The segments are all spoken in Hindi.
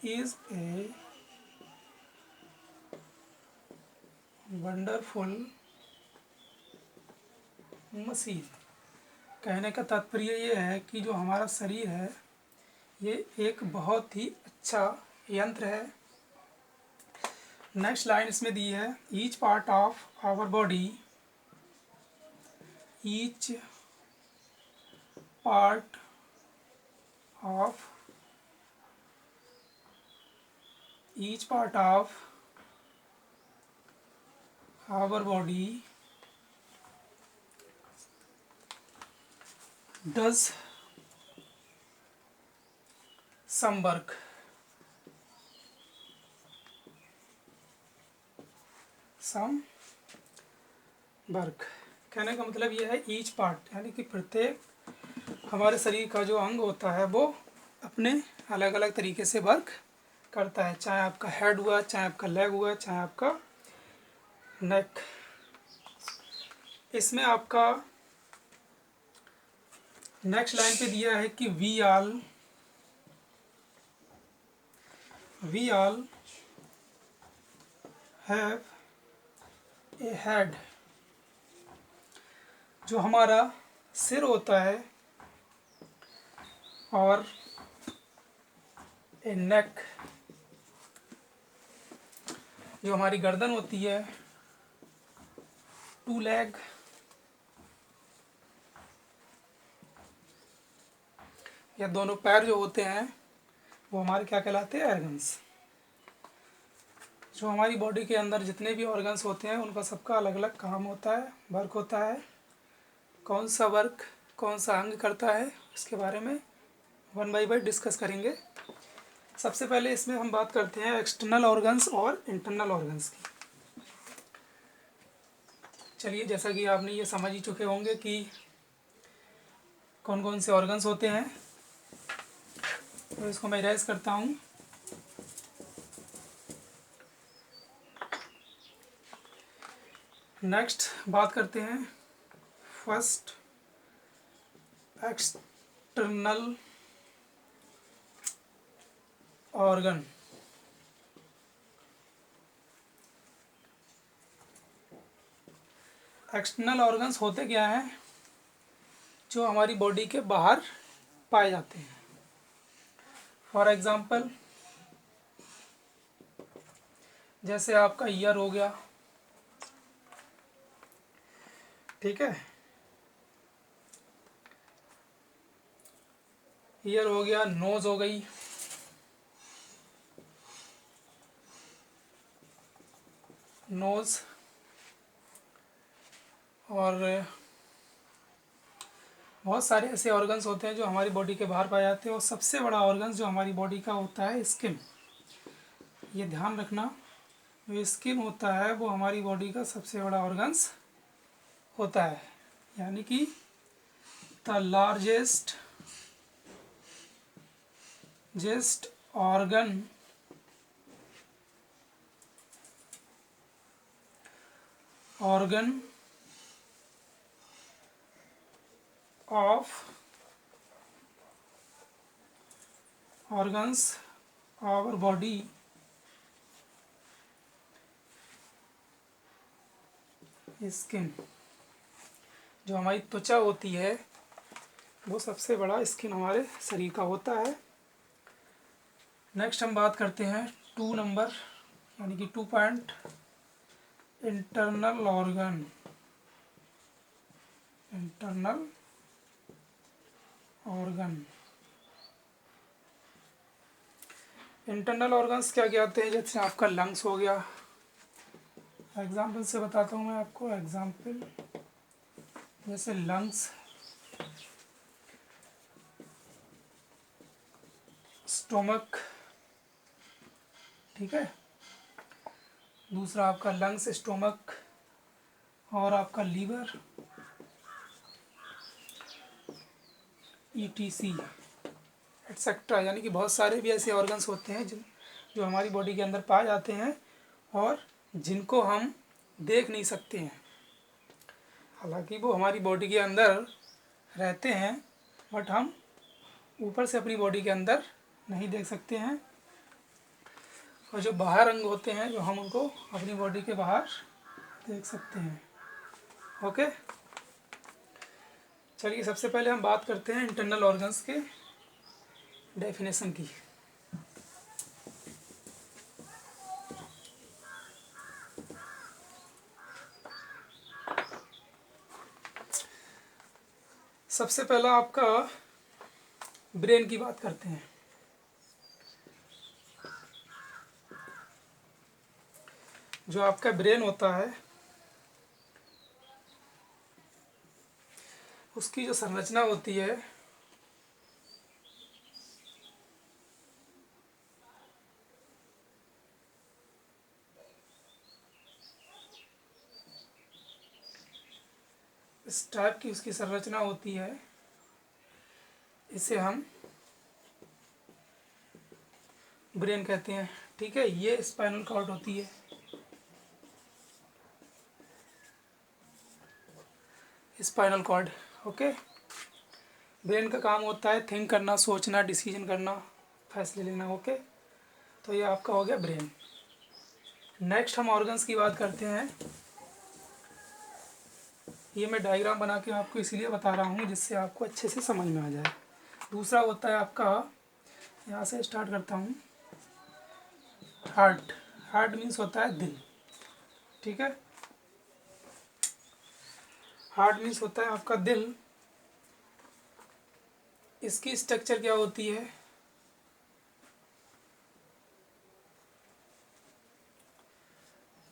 Is a wonderful machine. कहने का तात्पर्य ये है कि जो हमारा शरीर है ये एक बहुत ही अच्छा यंत्र है। नेक्स्ट लाइन इसमें दी है, each part of our body, each part of our body does some work। कहने का मतलब यह है ईच पार्ट, यानी कि प्रत्येक हमारे शरीर का जो अंग होता है वो अपने अलग अलग तरीके से वर्क करता है। चाहे आपका हेड हुआ, चाहे आपका लेग हुआ, चाहे आपका नेक। इसमें आपका नेक्स्ट लाइन पे दिया है कि we all have a head. जो हमारा सिर होता है और ए नेक, जो हमारी गर्दन होती है, टू लेग, या दोनों पैर जो होते हैं वो हमारे क्या कहलाते हैं, ऑर्गन्स। जो हमारी बॉडी के अंदर जितने भी ऑर्गन्स होते हैं उनका सबका अलग अलग काम होता है, वर्क होता है। कौन सा वर्क कौन सा अंग करता है इसके बारे में वन बाय वन डिस्कस करेंगे। सबसे पहले इसमें हम बात करते हैं एक्सटर्नल ऑर्गन्स और इंटरनल ऑर्गन्स की। चलिए, जैसा कि आपने ये समझ ही चुके होंगे कि कौन कौन से ऑर्गन्स होते हैं, तो इसको मैं इरेज करता हूँ। नेक्स्ट बात करते हैं first external organ. External organs होते क्या हैं, जो हमारी बॉडी के बाहर पाए जाते हैं। फॉर एग्जांपल, जैसे आपका ईयर हो गया, ठीक है, ईयर हो गया, नोज हो गई, नोज, और बहुत सारे ऐसे ऑर्गन्स होते हैं जो हमारी बॉडी के बाहर पाए जाते हैं। और सबसे बड़ा ऑर्गन्स जो हमारी बॉडी का होता है स्किन। ये ध्यान रखना, जो स्किन होता है वो हमारी बॉडी का सबसे बड़ा ऑर्गन्स होता है, यानी कि the largest organ of organs our body skin. जो हमारी त्वचा होती है वो सबसे बड़ा स्किन हमारे शरीर का होता है। नेक्स्ट हम बात करते हैं 2 नंबर, यानी कि 2 point, internal organ. Internal organs क्या कहते हैं, जैसे आपका लंग्स हो गया। एग्जाम्पल से बताता हूँ मैं आपको। एग्जाम्पल जैसे लंग्स, स्टोमक, ठीक है। दूसरा आपका लंग्स, स्टोमक और आपका लीवर, ETC एटसेट्रा। यानी कि बहुत सारे भी ऐसे ऑर्गन्स होते हैं जो हमारी बॉडी के अंदर पाए जाते हैं और जिनको हम देख नहीं सकते हैं। हालांकि वो हमारी बॉडी के अंदर रहते हैं, बट हम ऊपर से अपनी बॉडी के अंदर नहीं देख सकते हैं। और जो बाहर अंग होते हैं जो हम उनको अपनी बॉडी के बाहर देख सकते हैं। ओके, चलिए सबसे पहले हम बात करते हैं इंटरनल ऑर्गन्स के डेफिनेशन की। सबसे पहला आपका ब्रेन की बात करते हैं। जो आपका ब्रेन होता है उसकी जो संरचना होती है इस टाइप की उसकी संरचना होती है, इसे हम ब्रेन कहते हैं। ठीक है, ये स्पाइनल कॉर्ड होती है, स्पाइनल कॉर्ड। ओके, ब्रेन का काम होता है थिंक करना, सोचना, डिसीजन करना, फैसले लेना। ओके, तो ये आपका हो गया ब्रेन। नेक्स्ट हम ऑर्गन्स की बात करते हैं। ये मैं डायग्राम बना के आपको इसीलिए बता रहा हूँ जिससे आपको अच्छे से समझ में आ जाए। दूसरा होता है आपका, यहाँ से स्टार्ट करता हूँ, हार्ट। हार्ट मीन्स होता है दिल। ठीक है, हार्ट मीन्स होता है आपका दिल। इसकी स्ट्रक्चर क्या होती है,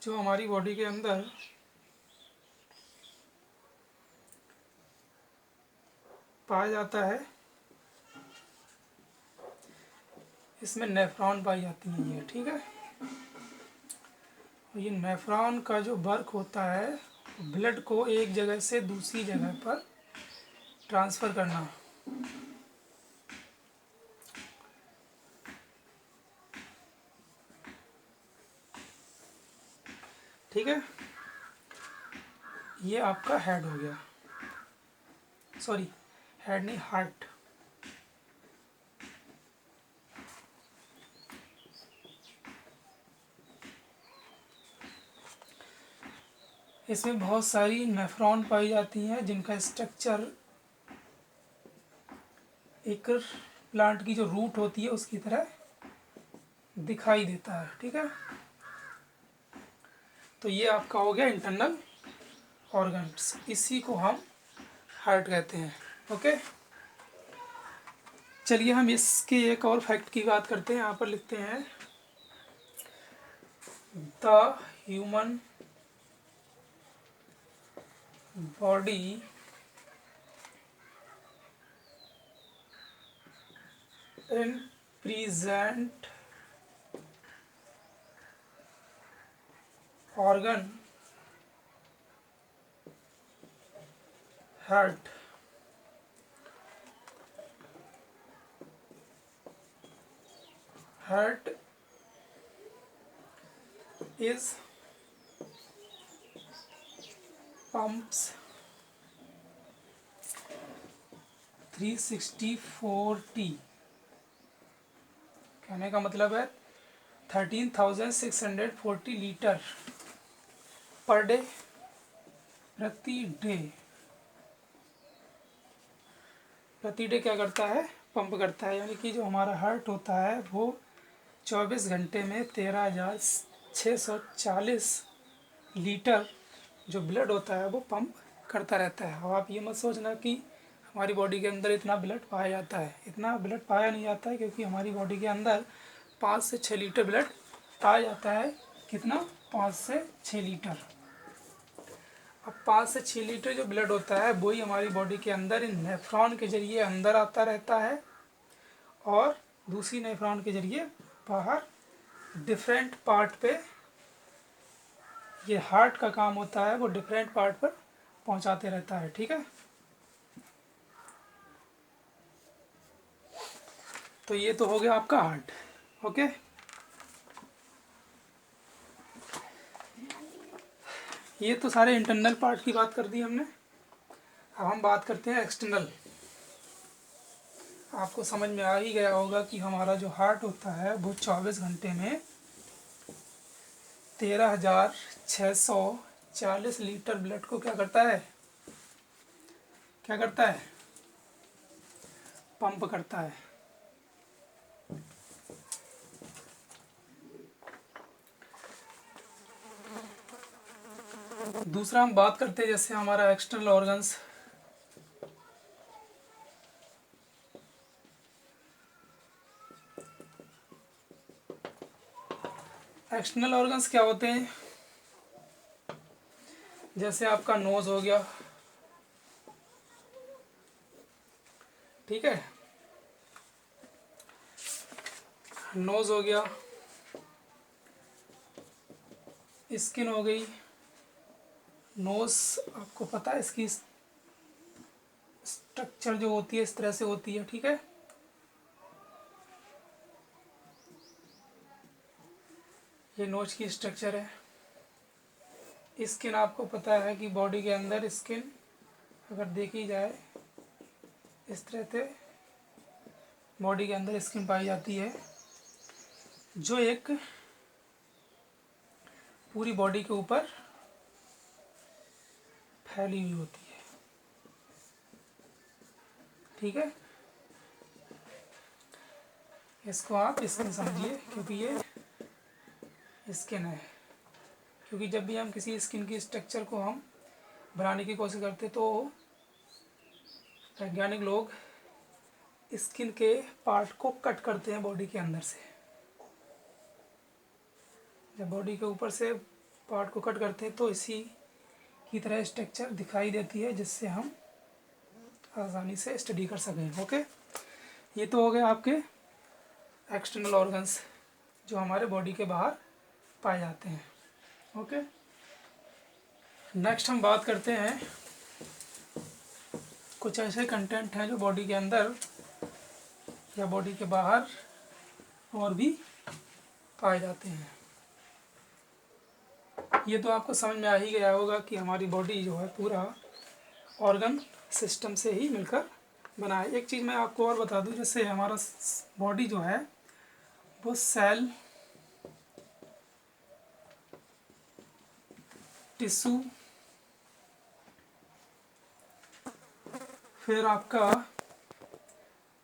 जो हमारी बॉडी के अंदर पाया जाता है, इसमें नेफ्रॉन पाई जाती है ये। ठीक है, और ये नेफ्रॉन का जो वर्क होता है ब्लड को एक जगह से दूसरी जगह पर ट्रांसफ़र करना। ठीक है, ये आपका हेड हो गया, सॉरी हेड नहीं, हार्ट। इसमें बहुत सारी नेफ्रॉन पाई जाती हैं जिनका स्ट्रक्चर एक प्लांट की जो रूट होती है उसकी तरह दिखाई देता है। ठीक है, तो ये आपका हो गया इंटरनल ऑर्गन्स, इसी को हम हार्ट कहते हैं। ओके, चलिए हम इसके एक और फैक्ट की बात करते हैं। यहाँ पर लिखते हैं the human body in present organ heart is pumps 364T। कहने का मतलब है 13,640 लीटर पर डे, प्रति डे क्या करता है, पंप करता है। यानी कि जो हमारा हार्ट होता है वो 24 घंटे में 13,640 लीटर जो ब्लड होता है वो पंप करता रहता है। और आप ये मत सोचना कि हमारी बॉडी के अंदर इतना ब्लड पाया जाता है, इतना ब्लड पाया नहीं जाता है, क्योंकि हमारी बॉडी के अंदर 5 से 6 लीटर ब्लड पाया जाता है। कितना, 5 से 6 लीटर। अब 5 से 6 लीटर जो ब्लड होता है वही हमारी बॉडी के अंदर इन नेफ्रॉन के जरिए अंदर आता रहता है, और दूसरी नेफ्रॉन के जरिए बाहर डिफरेंट पार्ट पे, ये हार्ट का काम होता है वो डिफरेंट पार्ट पर पहुंचाते रहता है। ठीक है, तो ये तो हो गया आपका हार्ट। ओके, ये तो सारे इंटरनल पार्ट की बात कर दी हमने। अब हम बात करते हैं एक्सटर्नल। आपको समझ में आ ही गया होगा कि हमारा जो हार्ट होता है वो 24 घंटे में 13,640 लीटर ब्लड को क्या करता है, क्या करता है, पंप करता है। दूसरा हम बात करते हैं जैसे हमारा एक्सटर्नल ऑर्गन्स। एक्सटर्नल ऑर्गन्स क्या होते हैं, जैसे आपका नोज हो गया, ठीक है, नोज हो गया, स्किन हो गई। नोज आपको पता है इसकी स्ट्रक्चर जो होती है इस तरह से होती है, ठीक है। ये नोज की स्ट्रक्चर है। स्किन आपको पता है कि बॉडी के अंदर स्किन अगर देखी जाए इस तरह से बॉडी के अंदर स्किन पाई जाती है, जो एक पूरी बॉडी के ऊपर फैली हुई होती है, ठीक है। इसको आप स्किन समझिए, क्योंकि ये स्किन है। क्योंकि जब भी हम किसी स्किन की स्ट्रक्चर को हम बनाने की कोशिश करते तो वैज्ञानिक लोग स्किन के पार्ट को कट करते हैं बॉडी के अंदर से। जब बॉडी के ऊपर से पार्ट को कट करते हैं तो इसी की तरह स्ट्रक्चर दिखाई देती है, जिससे हम आसानी से स्टडी कर सकें। ओके, ये तो हो गए आपके एक्सटर्नल ऑर्गन्स जो हमारे बॉडी के बाहर पाए जाते हैं। ओके, नेक्स्ट हम बात करते हैं कुछ ऐसे कंटेंट हैं जो बॉडी के अंदर या बॉडी के बाहर और भी पाए जाते हैं। ये तो आपको समझ में आ ही गया होगा कि हमारी बॉडी जो है पूरा ऑर्गन सिस्टम से ही मिलकर बना है। एक चीज़ मैं आपको और बता दूं, जैसे हमारा बॉडी जो है वो सेल, टिश्यू, फिर आपका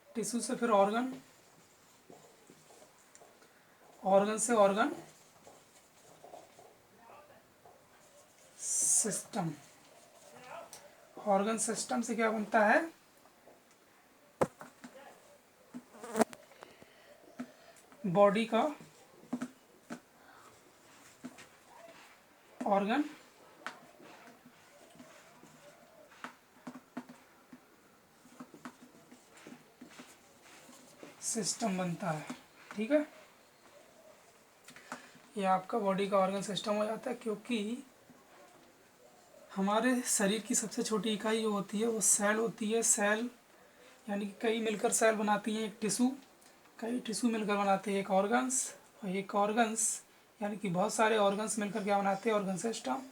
टिश्यू से फिर ऑर्गन, ऑर्गन से ऑर्गन सिस्टम, ऑर्गन सिस्टम से क्या बनता है, बॉडी का ऑर्गन सिस्टम बनता है, ठीक है। ये आपका बॉडी का ऑर्गन सिस्टम हो जाता है, क्योंकि हमारे शरीर की सबसे छोटी इकाई जो होती है वो सेल होती है। सेल यानी कि कई मिलकर सेल बनाती हैं एक टिश्यू, कई टिश्यू मिलकर बनाते हैं एक ऑर्गन्स, और एक ऑर्गन्स यानी कि बहुत सारे ऑर्गन्स मिलकर क्या बनाते हैं, ऑर्गन सिस्टम।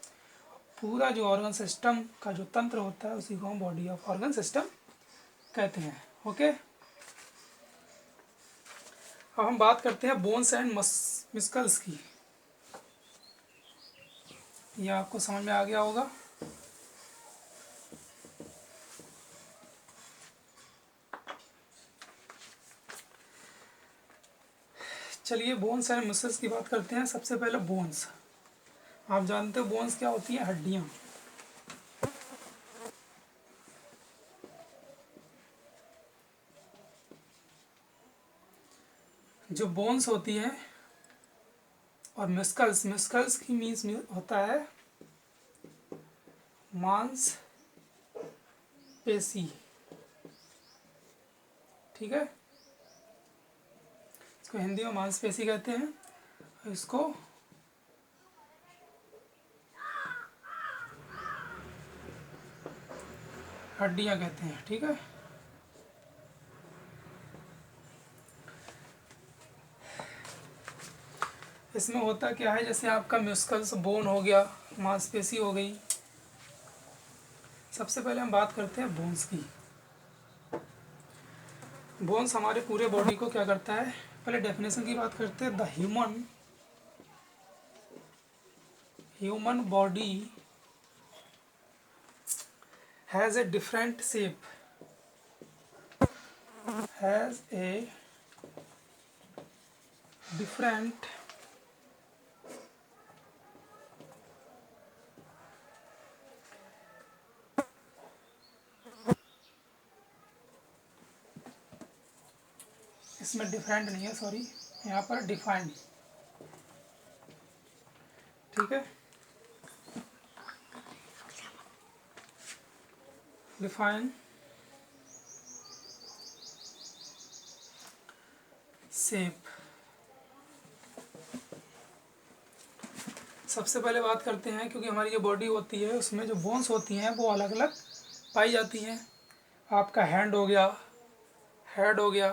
पूरा जो ऑर्गन सिस्टम का जो तंत्र होता है उसी को हम बॉडी ऑफ ऑर्गन सिस्टम कहते हैं। ओके, अब हम बात करते हैं बोन्स एंड मस्कल्स की। ये आपको समझ में आ गया होगा। चलिए बोन्स एंड मसल्स की बात करते हैं। सबसे पहले बोन्स, आप जानते हो बोन्स क्या होती है, हड्डियाँ। जो बोन्स होती हैं और मस्कल्स, मस्कल्स की मीन्स होता है मांस पेशी, ठीक है। इसको हिंदी में मांसपेशी कहते हैं, और इसको हड्डियां कहते हैं, ठीक है। इसमें होता क्या है, जैसे आपका मस्कल्स बोन हो गया, मांसपेशी हो गई। सबसे पहले हम बात करते हैं बोन्स की। बोन्स हमारे पूरे बॉडी को क्या करता है, पहले डेफिनेशन की बात करते हैं। The human human body has a different shape, has a different इसमें डिफरेंट नहीं है, सॉरी, यहाँ पर डिफाइंड, ठीक है, डिफाइन शेप। सबसे पहले बात करते हैं, क्योंकि हमारी जो बॉडी होती है उसमें जो बोन्स होती हैं वो अलग अलग पाई जाती हैं। आपका हैंड हो गया, हेड हो गया,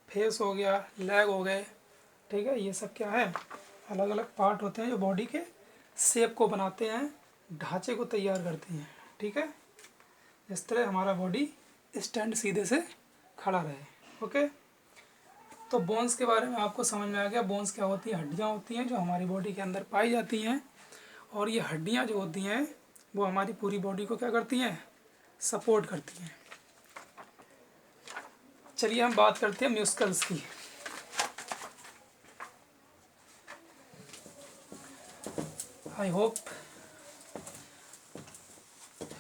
फेस हो गया, लेग हो गए, ठीक है, ये सब क्या है, अलग अलग पार्ट होते हैं जो बॉडी के शेप को बनाते हैं, ढांचे को तैयार करते हैं, ठीक है, इस तरह हमारा बॉडी स्टैंड सीधे से खड़ा रहे। ओके, तो बोन्स के बारे में आपको समझ में आ गया। बोन्स क्या होती है, हड्डियाँ होती हैं जो हमारी बॉडी के अंदर पाई जाती हैं, और ये हड्डियाँ जो होती हैं वो हमारी पूरी बॉडी को क्या करती हैं, सपोर्ट करती हैं। चलिए हम बात करते हैं म्यूस्कल्स की। I hope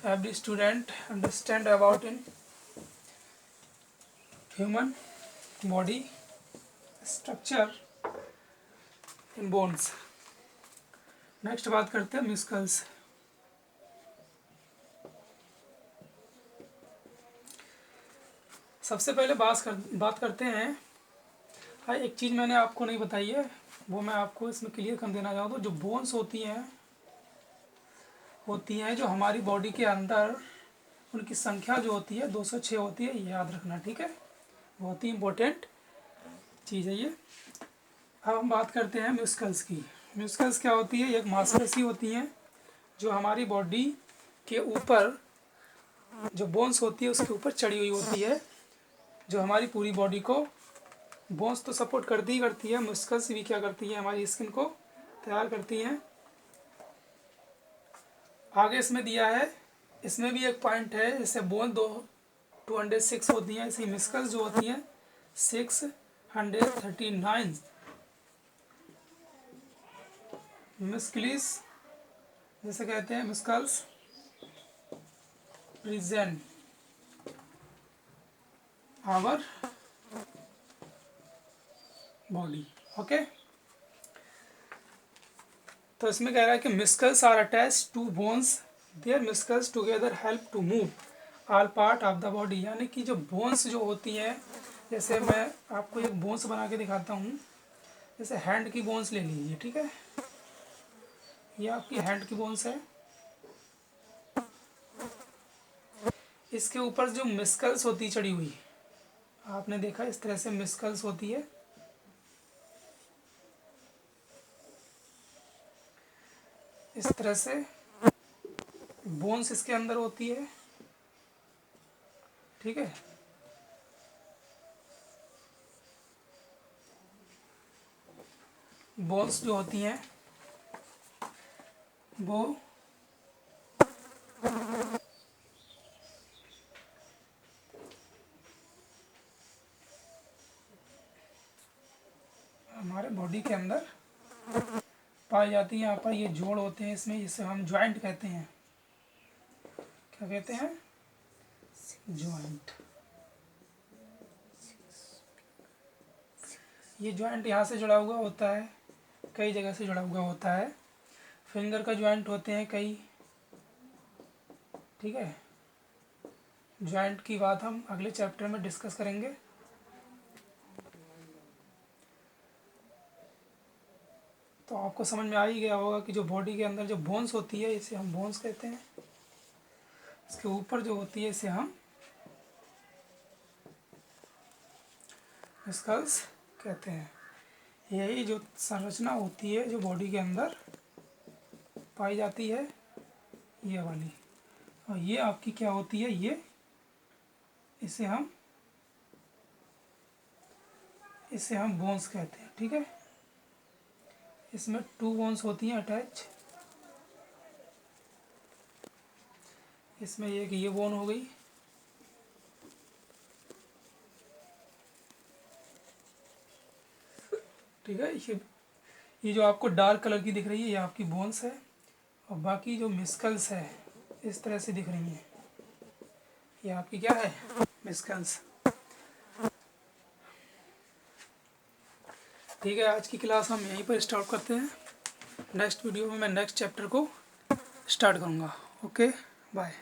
every student understand about in human body structure in bones। Next बात करते हैं म्यूस्कल्स। सबसे पहले बात करते हैं, हाँ, एक चीज़ मैंने आपको नहीं बताई है, वो मैं आपको इसमें क्लियर कर देना चाहता हूँ। जो बोन्स होती हैं जो हमारी बॉडी के अंदर, उनकी संख्या जो होती है 206 होती है, ये याद रखना, ठीक है, बहुत ही इम्पोर्टेंट चीज़ है ये। अब हम बात करते हैं म्यूस्कल्स की। म्यूस्कल्स क्या होती है, एक मांसपेशी होती हैं जो हमारी बॉडी के ऊपर, जो बोन्स होती है उसके ऊपर चढ़ी हुई होती है, जो हमारी पूरी बॉडी को, बोन्स तो सपोर्ट करती ही करती है, म्यूस्कल्स भी क्या करती है, हमारी स्किन को तैयार करती हैं। आगे इसमें दिया है, इसमें भी एक पॉइंट है, जैसे बोन 206 होती हैं, इसी म्यूस्कल्स जो होती हैं 639 मस्कुलिस, जैसे कहते हैं muscles present our body. Okay, तो इसमें कह रहा है कि muscles are attach to bones, there muscles together help to move all part of the body. यानी कि जो बोन्स जो होती हैं, जैसे मैं आपको एक बोन्स बना के दिखाता हूँ, जैसे हैंड की बोन्स ले लीजिए, ठीक है, ये आपकी हैंड की बोन्स है, इसके ऊपर जो मस्कल्स होती चढ़ी हुई, आपने देखा इस तरह से मस्कल्स होती है, इस तरह से बोन्स इसके अंदर होती है, ठीक है, बोन्स जो होती हैं वो हमारे बॉडी के अंदर पाई जाती है। यहाँ पर ये जोड़ होते हैं इसमें, इसे हम जॉइंट कहते हैं, क्या कहते हैं, जॉइंट। ये जॉइंट यहाँ से जुड़ा हुआ होता है, कई जगह से जुड़ा हुआ होता है, फिंगर का जॉइंट होते हैं कई, ठीक है, जॉइंट की बात हम अगले चैप्टर में डिस्कस करेंगे। तो आपको समझ में आ ही गया होगा कि जो बॉडी के अंदर जो बोन्स होती है इसे हम बोन्स कहते हैं, इसके ऊपर जो होती है इसे हम मस्कल्स कहते हैं। यही जो संरचना होती है जो बॉडी के अंदर पाई जाती है, ये वाली, और ये आपकी क्या होती है, ये इसे हम बोन्स कहते हैं, ठीक है। इसमें 2 बोन्स होती हैं अटैच, इसमें एक ये बोन हो गई, ठीक है। ये जो आपको डार्क कलर की दिख रही है ये आपकी बोन्स है, और बाकी जो मिस्कल्स है इस तरह से दिख रही हैं, ये आपकी क्या है, मिस्कल्स। ठीक है, आज की क्लास हम यहीं पर स्टॉप करते हैं। नेक्स्ट वीडियो में मैं नेक्स्ट चैप्टर को स्टार्ट करूँगा। Okay, bye.